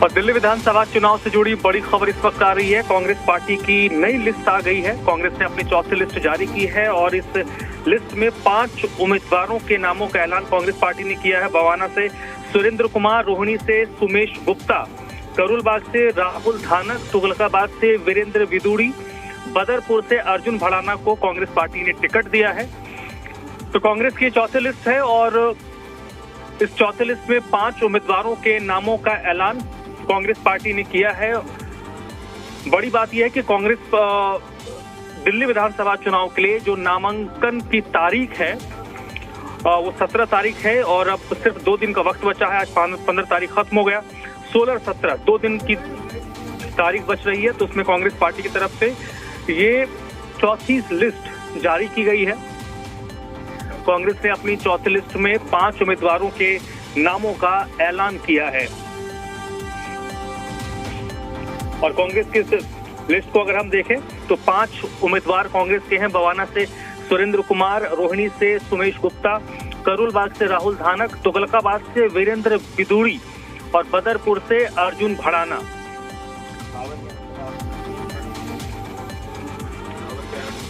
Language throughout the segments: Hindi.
और दिल्ली विधानसभा चुनाव से जुड़ी बड़ी खबर इस वक्त आ रही है। कांग्रेस पार्टी की नई लिस्ट आ गई है। कांग्रेस ने अपनी चौथी लिस्ट जारी की है और इस लिस्ट में 5 उम्मीदवारों के नामों का ऐलान कांग्रेस पार्टी ने किया है। बवाना से सुरेंद्र कुमार, रोहिणी से सुमेश गुप्ता, करोलबाग से राहुल धानक, तुगलकाबाद से वीरेंद्र विदुड़ी, बदरपुर से अर्जुन भड़ाना को कांग्रेस पार्टी ने टिकट दिया है। तो कांग्रेस की चौथी लिस्ट है और इस चौथी लिस्ट में 5 उम्मीदवारों के नामों का ऐलान कांग्रेस पार्टी ने किया है। बड़ी बात यह है कि कांग्रेस दिल्ली विधानसभा चुनाव के लिए जो नामांकन की तारीख है वो 17 तारीख है और अब सिर्फ 2 दिन का वक्त बचा है। आज 15 तारीख खत्म हो गया, 16 और 17 2 दिन की तारीख बच रही है। तो उसमें कांग्रेस पार्टी की तरफ से ये चौथी लिस्ट जारी की गई है। कांग्रेस ने अपनी चौथी लिस्ट में 5 उम्मीदवारों के नामों का ऐलान किया है और कांग्रेस की इस लिस्ट को अगर हम देखें तो 5 उम्मीदवार कांग्रेस के हैं। बवाना से सुरेंद्र कुमार, रोहिणी से सुमेश गुप्ता, करोलबाग से राहुल धानक, तुगलकाबाद से वीरेंद्र विदुड़ी और बदरपुर से अर्जुन भड़ाना।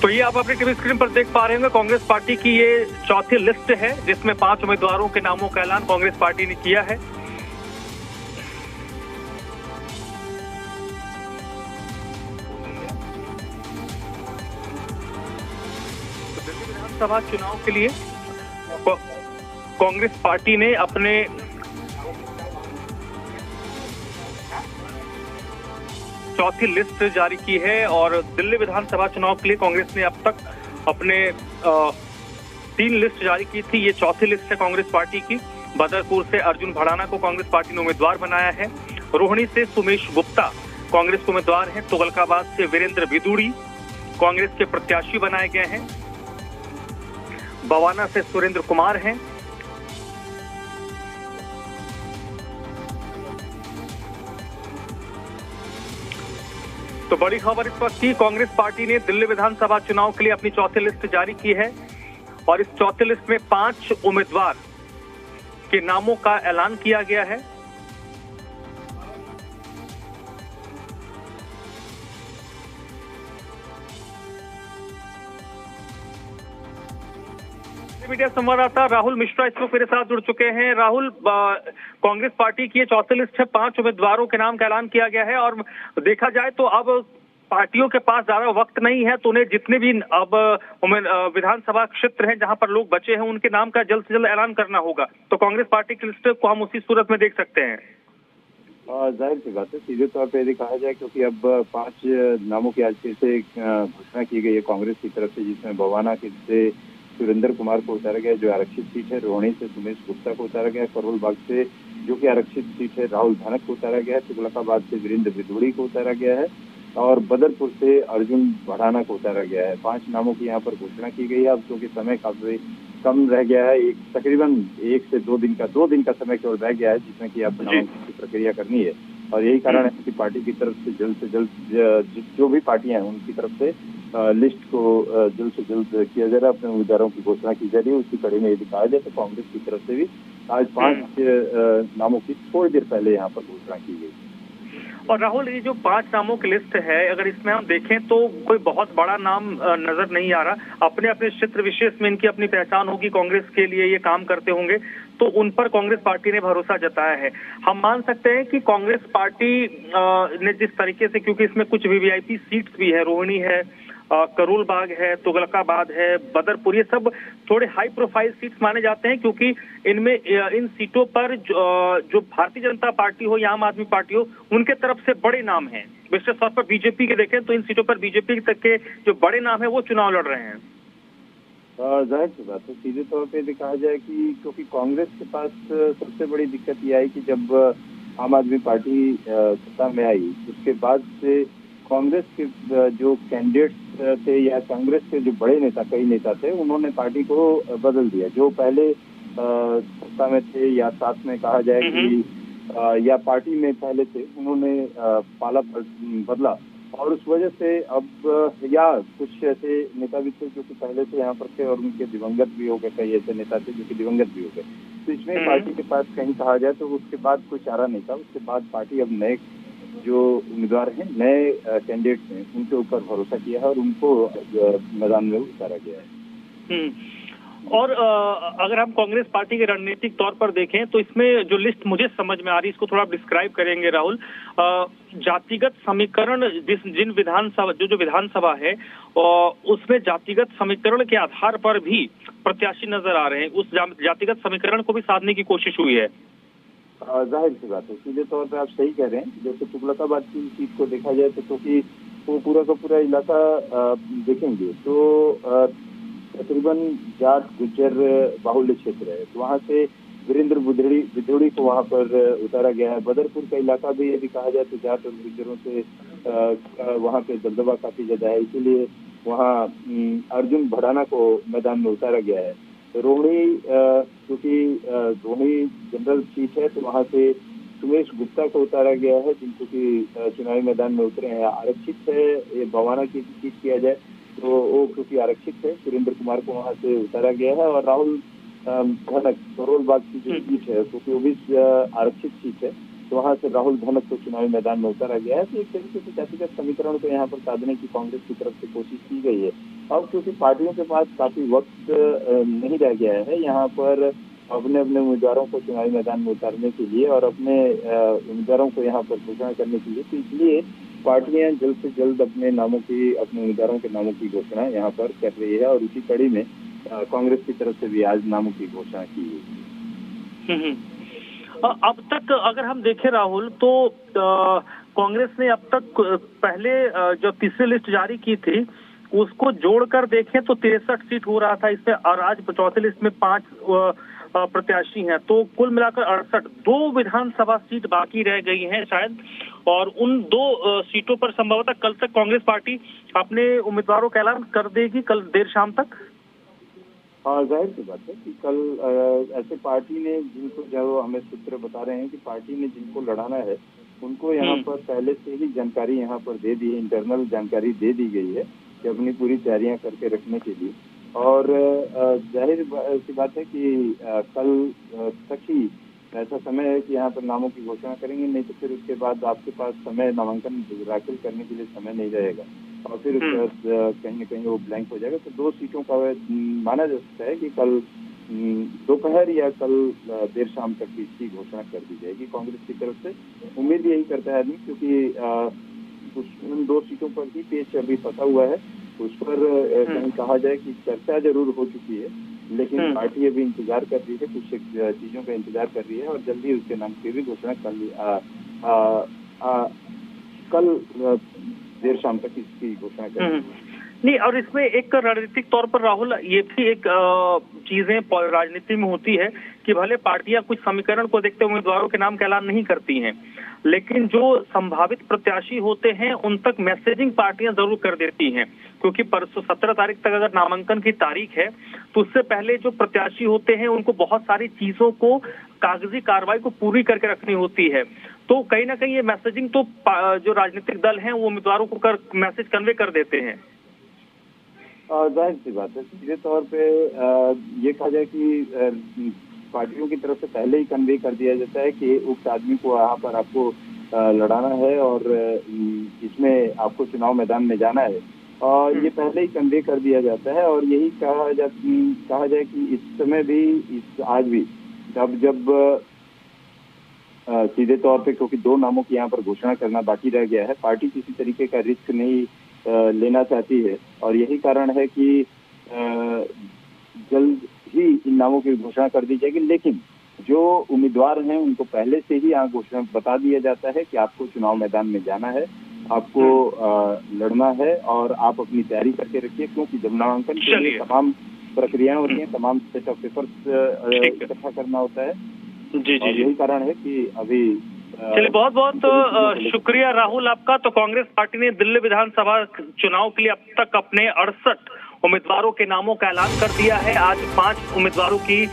तो ये आप अपने टीवी स्क्रीन पर देख पा रहे होंगे। कांग्रेस पार्टी की ये चौथी लिस्ट है जिसमें 5 उम्मीदवारों के नामों का ऐलान कांग्रेस पार्टी ने किया है। तो दिल्ली विधानसभा चुनाव के लिए कांग्रेस पार्टी ने अपने चौथी लिस्ट जारी की है और दिल्ली विधानसभा चुनाव के लिए कांग्रेस ने अब तक अपने 3 लिस्ट जारी की थी। ये चौथी लिस्ट है कांग्रेस पार्टी की। बदरपुर से अर्जुन भड़ाना को कांग्रेस पार्टी ने उम्मीदवार बनाया है। रोहिणी से सुमेश गुप्ता कांग्रेस के उम्मीदवार हैं। तुगलकाबाद से वीरेंद्र विदुड़ी कांग्रेस के प्रत्याशी बनाए गए हैं। बवाना से सुरेंद्र कुमार हैं। तो बड़ी खबर इस वक्त की, कांग्रेस पार्टी ने दिल्ली विधानसभा चुनाव के लिए अपनी चौथी लिस्ट जारी की है और इस चौथी लिस्ट में 5 उम्मीदवार के नामों का ऐलान किया गया है। मीडिया संवाददाता राहुल मिश्रा इस वक्त मेरे साथ जुड़ चुके हैं। राहुल, कांग्रेस पार्टी की ये चौथी लिस्ट है, 5 उम्मीदवारों के नाम का ऐलान किया गया है और देखा जाए तो अब पार्टियों के पास ज्यादा वक्त नहीं है, तो उन्हें जितने भी अब विधानसभा क्षेत्र हैं जहां पर लोग बचे हैं उनके नाम का जल्द से जल्द ऐलान करना होगा। तो कांग्रेस पार्टी की लिस्ट को हम उसी सूरत में देख सकते हैं। जाहिर सी बात है, सीधे तौर पे यदि कहा जाए, क्योंकि अब 5 नामों की आज फिर से घोषणा की गई है कांग्रेस की तरफ से, जिसमें बवाना से सुरेंद्र कुमार को उतारा गया जो आरक्षित सीट है, रोहिणी से सुमेश गुप्ता को उतारा गया, करोलबाग से जो कि आरक्षित सीट है राहुल धानक को उतारा गया है, तुगलकाबाद से वीरेंद्र विदुड़ी को उतारा गया है और बदरपुर से अर्जुन भड़ाना को उतारा गया है। 5 नामों की यहाँ पर घोषणा की गई है। अब क्योंकि समय काफी कम रह गया है, तकरीबन 1 से 2 दिन का समय केवल रह गया है जिसमें कि अब नामांकन की प्रक्रिया करनी है और यही कारण है कि पार्टी की तरफ से जल्द जो भी पार्टियां हैं उनकी तरफ से लिस्ट को जल्द से जल्द किया जा रहा है, अपने उम्मीदवारों की घोषणा की जा रही है। उसी कड़ी में यदि कहा जाए तो कांग्रेस की तरफ से भी आज 5 नामों की थोड़ी देर पहले यहाँ पर घोषणा की गई। और राहुल, ये जो 5 नामों की लिस्ट है, अगर इसमें हम देखें तो कोई बहुत बड़ा नाम नजर नहीं आ रहा। अपने अपने क्षेत्र विशेष में इनकी अपनी पहचान होगी, कांग्रेस के लिए ये काम करते होंगे, तो उन पर कांग्रेस पार्टी ने भरोसा जताया है। हम मान सकते हैं कि कांग्रेस पार्टी ने जिस तरीके से, क्योंकि इसमें कुछ वीवीआईपी सीट्स भी है, रोहिणी है, करोलबाग है, तुगलकाबाद है, बदरपुर, ये सब थोड़े हाई प्रोफाइल सीट्स माने जाते हैं क्योंकि इनमें इन सीटों पर जो भारतीय जनता पार्टी हो या आम आदमी पार्टी हो उनके तरफ से बड़े नाम हैं। विशेष तौर पर बीजेपी के देखें तो इन सीटों पर बीजेपी तक के जो बड़े नाम है वो चुनाव लड़ रहे हैं। जाहिर सी बात है, सीधे तौर पे दिखाया जाए कि क्योंकि कांग्रेस के पास सबसे बड़ी दिक्कत ये आई कि जब आम आदमी पार्टी सत्ता में आई उसके बाद से कांग्रेस के जो कैंडिडेट्स थे या कांग्रेस के जो बड़े नेता, कई नेता थे, उन्होंने पार्टी को बदल दिया। जो पहले सत्ता में थे या साथ में कहा जाए कि या पार्टी में पहले थे, उन्होंने पाला बदला और उस वजह से अब या कुछ ऐसे नेता भी थे जो कि पहले से यहाँ पर थे और उनके दिवंगत भी हो गए, कई ऐसे नेता थे जो कि दिवंगत भी हो गए। तो इसमें पार्टी के पास कहीं कहा जाए तो उसके बाद कोई चारा नहीं था। उसके बाद पार्टी अब नए जो उम्मीदवार हैं, नए कैंडिडेट्स हैं, उनके ऊपर भरोसा किया है और उनको मैदान में उतारा गया है। और अगर हम कांग्रेस पार्टी के रणनीतिक तौर पर देखें तो इसमें जो लिस्ट मुझे समझ में आ रही है, इसको थोड़ा डिस्क्राइब करेंगे राहुल। जातिगत समीकरण जिन विधानसभा जो विधानसभा है उसमें जातिगत समीकरण के आधार पर भी प्रत्याशी नजर आ रहे हैं। उस जातिगत समीकरण को भी साधने की कोशिश हुई है। जाहिर सी बात है, सीधे तौर पे आप सही कह रहे हैं। जैसे तुगलकाबाद की सीट को देखा जाए तो क्योंकि वो पूरा का पूरा इलाका देखेंगे तो तकरीबन जाट गुज्जर बाहुल्य क्षेत्र है। तो वहाँ से वीरेंद्र विधोड़ी को वहाँ पर उतारा गया है। बदरपुर का इलाका भी यदि कहा जाए तो जाट और गुज्जरों से वहाँ पे दबदबा काफी ज्यादा है, इसीलिए वहाँ अर्जुन भड़ाना को मैदान में उतारा गया है। तो रोहिणी क्योंकि रोहिणी जनरल सीट है तो वहाँ से सुमेश गुप्ता को उतारा गया है, जिनको कि चुनावी मैदान में उतरे हैं। आरक्षित है ये बवाना की सीट किया जाए तो वो क्योंकि आरक्षित है, सुरेंद्र कुमार को वहाँ से उतारा गया है। और राहुल धनक करोल बाग की जो सीट है क्योंकि वो भी आरक्षित सीट है, तो वहाँ से राहुल धनक को चुनावी मैदान में उतारा गया है। तो एक तरीके से जातिगत समीकरण को यहाँ पर साधने की कांग्रेस की तरफ से कोशिश की गई है। अब क्योंकि पार्टियों के पास काफी वक्त नहीं रह गया है यहाँ पर अपने अपने उम्मीदवारों को चुनावी मैदान में उतारने के लिए और अपने उम्मीदवारों को यहाँ पर घोषणा करने के लिए, तो इसलिए पार्टियां जल्द से जल्द अपने उम्मीदवारों के नामों की घोषणा यहाँ पर कर रही है। और इसी कड़ी में कांग्रेस की तरफ से भी आज नामों की घोषणा की है। अब तक अगर हम देखें राहुल तो कांग्रेस ने अब तक पहले जो तीसरी लिस्ट जारी की थी उसको जोड़कर देखें तो 63 सीट हो रहा था इसमें, और आज चौथी लिस्ट में 5 प्रत्याशी हैं, तो कुल मिलाकर 68। 2 विधानसभा सीट बाकी रह गई हैं शायद, और उन 2 सीटों पर संभवतः कल तक कांग्रेस पार्टी अपने उम्मीदवारों का ऐलान कर देगी, कल देर शाम तक। हाँ, जाहिर सी बात है कि कल ऐसे पार्टी ने जिनको, जो हमें सूत्र बता रहे हैं कि पार्टी ने जिनको लड़ाना है उनको यहाँ पर पहले से ही जानकारी यहाँ पर दे दी है, इंटरनल जानकारी दे दी गई है कि अपनी पूरी तैयारियां करके रखने के लिए। और जाहिर सी बात है कि कल तक ही ऐसा समय है कि यहाँ पर नामों की घोषणा करेंगे, नहीं तो फिर उसके बाद आपके पास समय नामांकन दाखिल करने के लिए समय नहीं रहेगा और फिर उसके बाद कहीं न कहीं वो ब्लैंक हो जाएगा। तो 2 सीटों का माना जा सकता है कि कल दोपहर या कल देर शाम तक इसकी घोषणा कर दी जाएगी कांग्रेस की तरफ से। उम्मीद यही करता है आदमी, क्योंकि उन 2 सीटों पर ही पेच अभी फंसा हुआ है। उस पर कहीं कहा जाए कि चर्चा जरूर हो चुकी है, लेकिन पार्टी अभी इंतजार कर रही है, कुछ चीजों का इंतजार कर रही है और जल्दी उसके नाम की भी घोषणा कल देर शाम तक इसकी घोषणा कर नहीं। और इसमें एक रणनीतिक तौर पर राहुल ये भी एक चीजें राजनीति में होती है कि भले पार्टियां कुछ समीकरण को देखते उम्मीदवारों के नाम का ऐलान नहीं करती हैं, लेकिन जो संभावित प्रत्याशी होते हैं उन तक मैसेजिंग पार्टियां जरूर कर देती हैं, क्योंकि परसों 17 तारीख तक अगर नामांकन की तारीख है तो उससे पहले जो प्रत्याशी होते हैं उनको बहुत सारी चीजों को, कागजी कार्रवाई को पूरी करके रखनी होती है। तो कहीं ना कहीं ये मैसेजिंग तो जो राजनीतिक दल हैं वो उम्मीदवारों को मैसेज कन्वे कर देते हैं। जाहिर सी बात है, सीधे तौर पे ये कहा जाए कि पार्टियों की तरफ से पहले ही कन्वे कर दिया जाता है कि उक्त आदमी को यहाँ पर आपको लड़ाना है और इसमें आपको चुनाव मैदान में जाना है, और ये पहले ही कन्वे कर दिया जाता है। और यही कहा जाए कि इस समय भी, आज भी जब सीधे तौर पे, क्योंकि 2 नामों की यहाँ पर घोषणा करना बाकी रह गया है, पार्टी किसी तरीके का रिस्क नहीं लेना चाहती है और यही कारण है कि जल्द ही इन नामों की घोषणा कर दी जाएगी। लेकिन जो उम्मीदवार हैं उनको पहले से ही यहाँ घोषणा बता दिया जाता है कि आपको चुनाव मैदान में जाना है, आपको लड़ना है और आप अपनी तैयारी करके रखिए, क्योंकि जब नामांकन के लिए तमाम प्रक्रियाएं होती हैं, तमाम सेट ऑफ पेपर्स इकट्ठा करना होता है। जी। यही कारण है कि अभी चलिए, बहुत बहुत शुक्रिया राहुल आपका। तो कांग्रेस पार्टी ने दिल्ली विधानसभा चुनाव के लिए अब तक अपने 68 उम्मीदवारों के नामों का ऐलान कर दिया है। आज 5 उम्मीदवारों की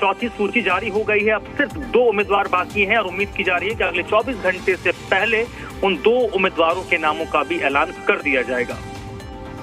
चौथी सूची जारी हो गई है। अब सिर्फ 2 उम्मीदवार बाकी हैं और उम्मीद की जा रही है कि अगले 24 घंटे से पहले उन 2 उम्मीदवारों के नामों का भी ऐलान कर दिया जाएगा।